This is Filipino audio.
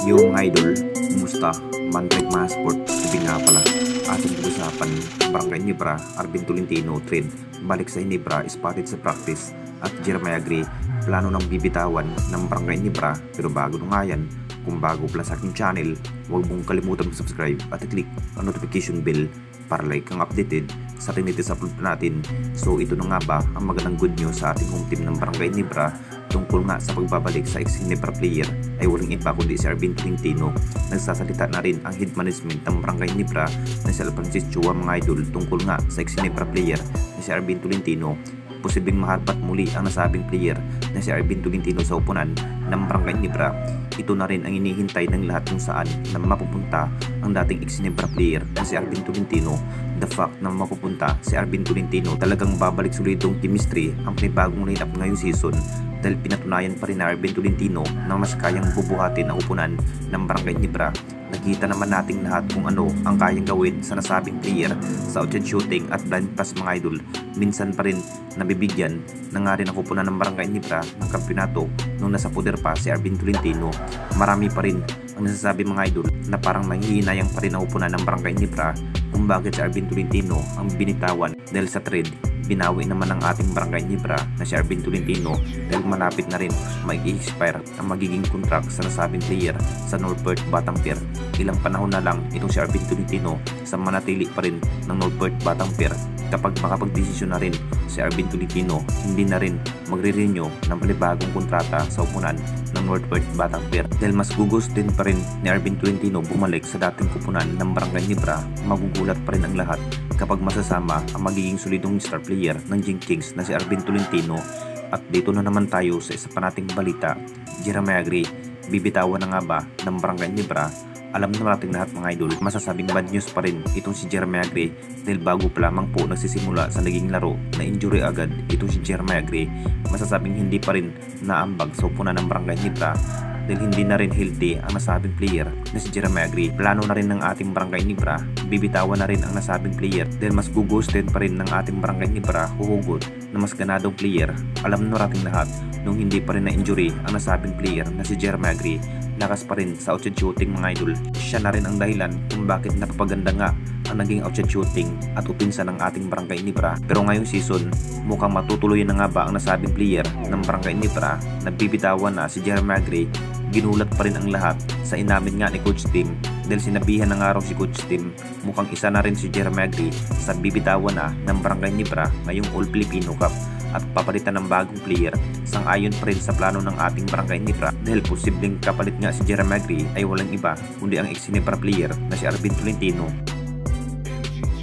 Yung mga idol, kumusta? Mantrek mga sport, sabi nga pala. Ating pag-usapan, Barangay Ginebra, Arvin Tolentino, trade. Balik sa Ginebra, spotted sa practice. At Jeremiah Gray, plano ng bibitawan ng Barangay Ginebra. Pero bago nung nga yan, kung bago pala sa aking channel, huwag mong kalimutan mag-subscribe at i-click ang notification bell para like kang updated sa ating latest upload natin. So ito na nga ba ang magandang good news sa ating home team ng Barangay Ginebra tungkol nga sa pagbabalik sa ex-Ginebra player ay walang iba kundi si Arvin Tolentino. Nagsasalita na rin ang head management ng Barangay Ginebra na si Francis Chua mga idol tungkol nga sa ex-Ginebra player na si Arvin Tolentino. Posibleng maharpat muli ang nasabing player na si Arvin Tolentino sa upunan ng Barangay Ginebra. Ito na rin ang inihintay ng lahat kung saan na mapupunta ang dating ex-Ginebra player na si Arvin Tolentino. The fact na mapupunta si Arvin Tolentino, talagang babalik solidong chemistry ang panibagong lineup ngayong season dahil pinatunayan pa rin na Arvin Tolentino na mas kayang bubuhatin ang upunan ng Barangay Ginebra. Nakita naman nating lahat kung ano ang kayang gawin sa nasabing player sa outside shooting at blind pass mga idol. Minsan pa rin nabibigyan na nga rin ang kupunan ng Barangay Ginebra ng kampyonato nung nasa poder pa si Arvin Tolentino. Marami pa rin ang nasasabi mga idol na parang nanghihinayang pa rin ang upunan ng Barangay Ginebra kung bakit si Arvin Tolentino ang binitawan dahil sa trade. Binawi naman ng ating Barangay Ginebra na si Arvin Tolentino dahil malapit na rin mag-i-expire ang magiging contract sa nasabing player sa Northport Batang Pier. Ilang panahon na lang itong si Arvin Tolentino sa manatili pa rin ng Northport Batang Pier. Kapag makapag-desisyon na rin si Arvin Tolentino, hindi na rin magre-renew ng panibagong kontrata sa upunan ng Northport Batang Pier. Dahil mas gugustin pa rin ni Arvin Tolentino bumalik sa dating kupunan ng Barangay Ginebra, magugulat pa rin ang lahat kapag masasama ang magiging solidong star player ng Jing Kings na si Arvin Tolentino. At dito na naman tayo sa isa pa nating balita. Jeremiah Gray, bibitawan na nga ba ng Barangay Ginebra? Alam na natin lahat mga idol, masasabing bad news pa rin itong si Jeremiah Gray dahil bago pa lamang po nagsisimula sa naging laro na injury agad itong si Jeremiah Gray. Masasabing hindi pa rin naambag sa upunan ng Barangay Ginebra dahil hindi na rin healthy ang nasabing player na si Jeremiah Gray. Plano na rin ng ating Barangay Ginebra, bibitawan na rin ang nasabing player dahil mas gugustin pa rin ng ating Barangay Ginebra huhugot na mas ganadong player. Alam na natin lahat nung hindi pa rin na injury ang nasabing player na si Jeremiah Gray. Lakas pa rin sa outside shooting mga idol. Siya na rin ang dahilan kung bakit napapaganda nga ang naging outside shooting at upinsa ng ating Barangay Ginebra. Pero ngayong season, mukhang matutuloy na nga ba ang nasabing player ng Barangay Ginebra na bibitawan na si Jeremiah Gray. Ginulat pa rin ang lahat sa inamin nga ni Coach Tim dahil sinabihan na nga raw si Coach Tim mukhang isa na rin si Jeremiah Gray sa bibitawan na ng Barangay Ginebra ngayong All Filipino Cup at papalitan ng bagong player. Sang-ayon pa rin sa plano ng ating Barangay Ginebra dahil posibleng kapalit nga si Jeremiah Gray ay walang iba kundi ang ex-Ginebra player na si Arvin Tolentino.